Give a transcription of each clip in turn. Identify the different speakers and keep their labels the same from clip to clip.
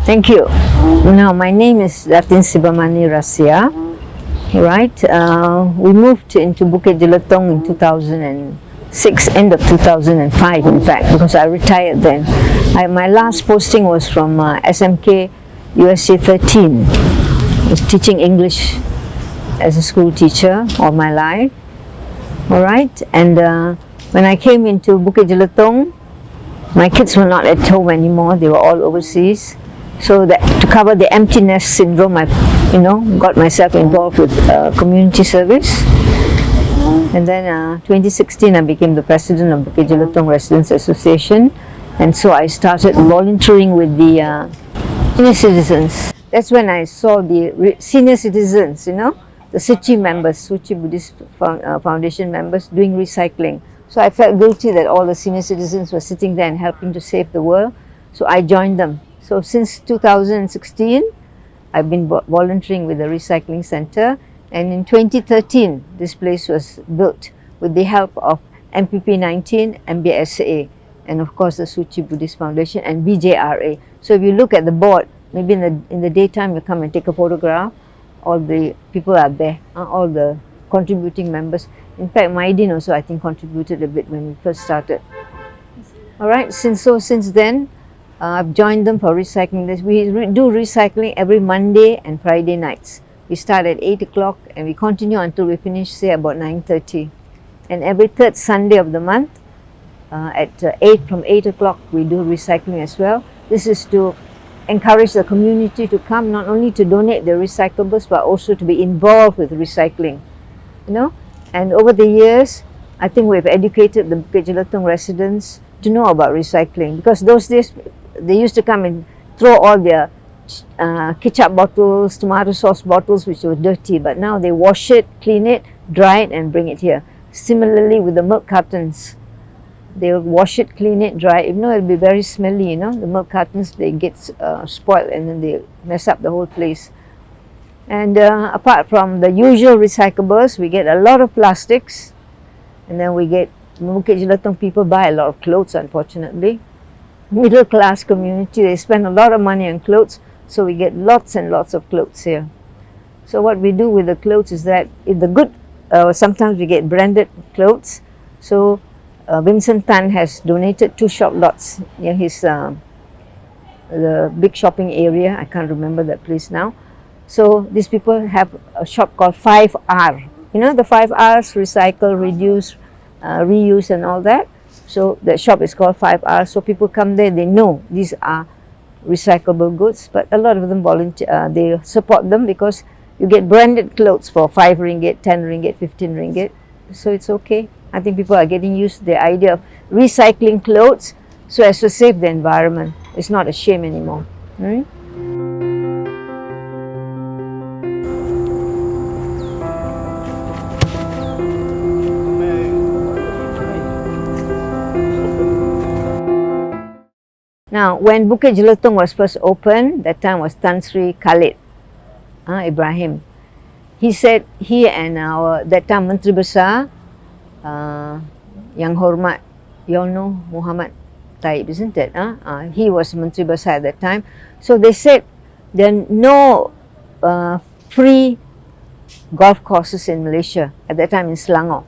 Speaker 1: Thank you. Now, my name is Datin Sibamani Rasia. Right, we moved into Bukit Jelutung in 2006, end of 2005 in fact, because I retired then. My last posting was from SMK USA 13. I was teaching English as a school teacher all my life. Alright, and when I came into Bukit Jelutung, my kids were not at home anymore, they were all overseas. So that to cover the empty nest syndrome, I got myself involved with community service. And then 2016, I became the president of Bukit Jelutung Residents Association. And so I started volunteering with the senior citizens. That's when I saw the senior citizens, the Suchi members, Suchi Buddhist Foundation members doing recycling. So I felt guilty that all the senior citizens were sitting there and helping to save the world. So I joined them. So since 2016, I've been volunteering with the recycling center, and in 2013, this place was built with the help of MPP 19, MBSA, and of course the Suchi Buddhist Foundation and BJRA. So if you look at the board, maybe in the daytime you come and take a photograph, all the people are there, all the contributing members. In fact, Maidin also I think contributed a bit when we first started. All right, since then, I've joined them for recycling this. We do recycling every Monday and Friday nights. We start at 8 o'clock and we continue until we finish, say, about 9:30. And every third Sunday of the month, from 8 o'clock, we do recycling as well. This is to encourage the community to come, not only to donate the recyclables, but also to be involved with recycling. And over the years, I think we've educated the Bukit Jelutung residents to know about recycling, because those days they used to come and throw all their ketchup bottles, tomato sauce bottles which were dirty, but now they wash it, clean it, dry it and bring it here. Similarly with the milk cartons, they will wash it, clean it, dry it. It'll be very smelly, the milk cartons, they get spoiled and then they mess up the whole place. And apart from the usual recyclables, we get a lot of plastics, and then we get Bukit Jelutung people buy a lot of clothes, unfortunately. Middle class community, they spend a lot of money on clothes, so we get lots and lots of clothes here. So what we do with the clothes is that if the good, sometimes we get branded clothes. So Vincent Tan has donated 2 shop lots near his the big shopping area. I can't remember that place now. So these people have a shop called 5R. The 5 R's: recycle, reduce, reuse and all that. So the shop is called 5R. So people come there, they know these are recyclable goods, but a lot of them volunteer, they support them because you get branded clothes for 5 ringgit, 10 ringgit, 15 ringgit. So it's okay. I think people are getting used to the idea of recycling clothes so as to save the environment. It's not a shame anymore. Right? Now, when Bukit Jelutung was first opened, that time was Tan Sri Khalid Ibrahim. He said, he and that time Menteri Besar, Yang Hormat, you all know Muhammad Taib, isn't it? He was Menteri Besar at that time. So they said there are no free golf courses in Malaysia at that time in Selangor.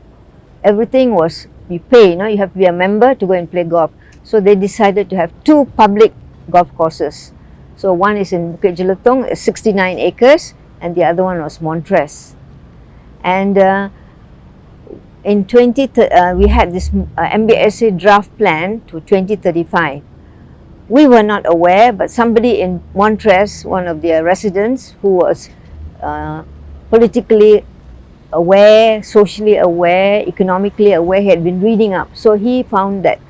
Speaker 1: Everything was, you pay, you have to be a member to go and play golf. So they decided to have 2 public golf courses. So one is in Bukit Jelutung, 69 acres, and the other one was Montres. And we had this MBSA draft plan to 2035. We were not aware, but somebody in Montres, one of their residents who was politically aware, socially aware, economically aware, he had been reading up. So he found that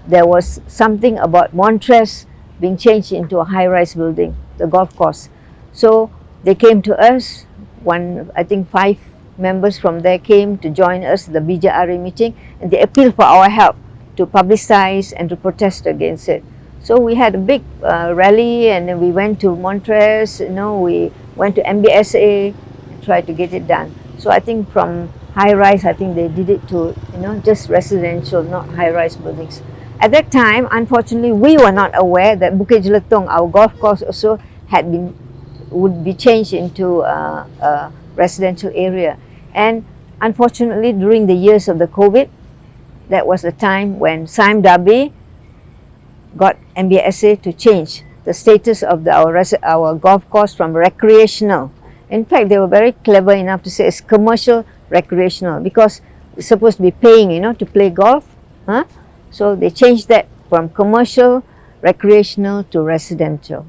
Speaker 1: there was something about Montres being changed into a high-rise building, the golf course. So they came to us, I think 5 members from there came to join us at the BJRA meeting, and they appealed for our help to publicize and to protest against it. So we had a big rally, and then we went to Montres, we went to MBSA and tried to get it done. So I think from high-rise, I think they did it to, just residential, not high-rise buildings. At that time, unfortunately, we were not aware that Bukit Jelutung, our golf course, also would be changed into a residential area. And unfortunately, during the years of the COVID, that was the time when Sime Darby got MBSA to change the status of our golf course from recreational. In fact, they were very clever enough to say it's commercial recreational, because it's supposed to be paying, to play golf. Huh? So they changed that from commercial, recreational to residential.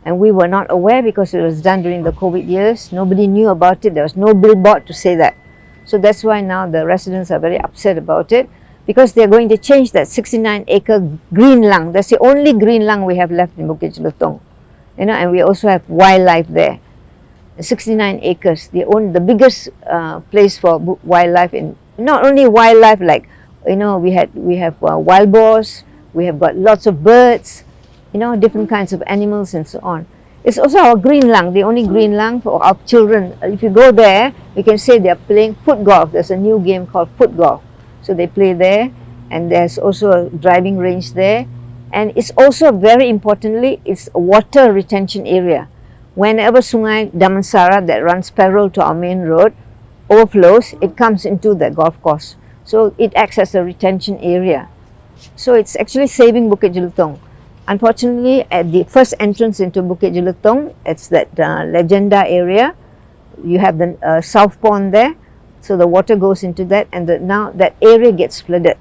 Speaker 1: And we were not aware because it was done during the COVID years. Nobody knew about it. There was no billboard to say that. So that's why now the residents are very upset about it, because they're going to change that 69-acre green lung. That's the only green lung we have left in Bukit Jelutung. And we also have wildlife there. 69 acres. They own the biggest place for wildlife. Not only wildlife, like we have wild boars. We have got lots of birds. Different kinds of animals and so on. It's also our green lung, the only green lung for our children. If you go there, you can say they're playing foot golf. There's a new game called foot golf. So they play there, and there's also a driving range there. And it's also, very importantly, it's a water retention area. Whenever Sungai Damansara, that runs parallel to our main road, overflows, it comes into the golf course. So it acts as a retention area. So it's actually saving Bukit Jelutung. Unfortunately, at the first entrance into Bukit Jelutung, it's that Legenda area. You have the South Pond there. So the water goes into that, and now that area gets flooded.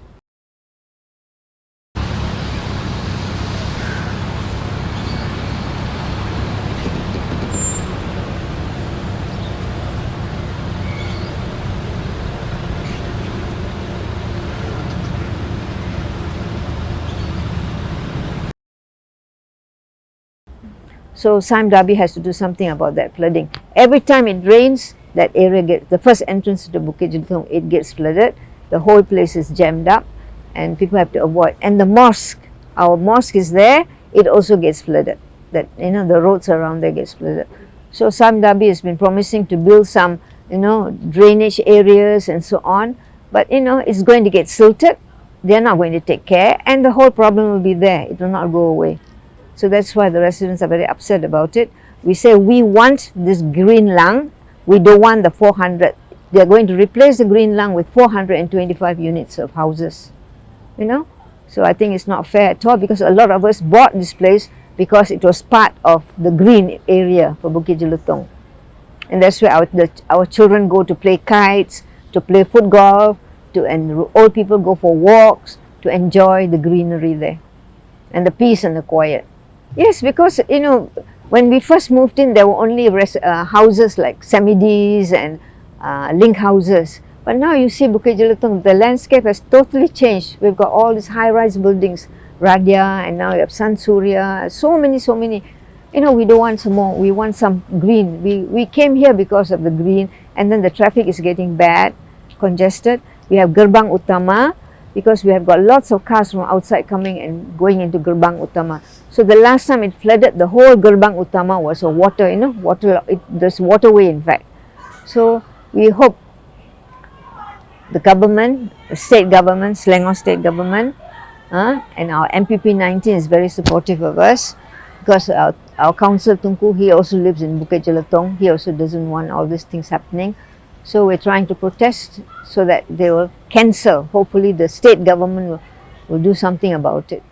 Speaker 1: So Sime Darby has to do something about that flooding. Every time it rains, that area gets, the first entrance to Bukit Jelutung, it gets flooded. The whole place is jammed up, and people have to avoid. And the mosque, our mosque is there, it also gets flooded. The roads around there gets flooded. So Sime Darby has been promising to build some, drainage areas and so on. But it's going to get silted. They're not going to take care, and the whole problem will be there. It will not go away. So that's why the residents are very upset about it. We say we want this green lung. We don't want the 400. They're going to replace the green lung with 425 units of houses. So I think it's not fair at all, because a lot of us bought this place because it was part of the green area for Bukit Jelutung. And that's where our children go to play kites, to play foot golf, and old people go for walks to enjoy the greenery there and the peace and the quiet. Yes, because when we first moved in, there were only houses like semi-Ds and link houses. But now you see Bukit Jelutung, the landscape has totally changed. We've got all these high-rise buildings, Radia, and now you have San Surya, so many. We don't want some more. We want some green. We came here because of the green, and then the traffic is getting bad, congested. We have Gerbang Utama, because we have got lots of cars from outside coming and going into Gerbang Utama. So the last time it flooded, the whole Gerbang Utama was a water, there's waterway in fact. So we hope the government, the state government, Selangor state government, and our MPP 19 is very supportive of us, because our councillor Tunku, he also lives in Bukit Jelutung. He also doesn't want all these things happening. So we're trying to protest so that they will cancel. Hopefully the state government will do something about it.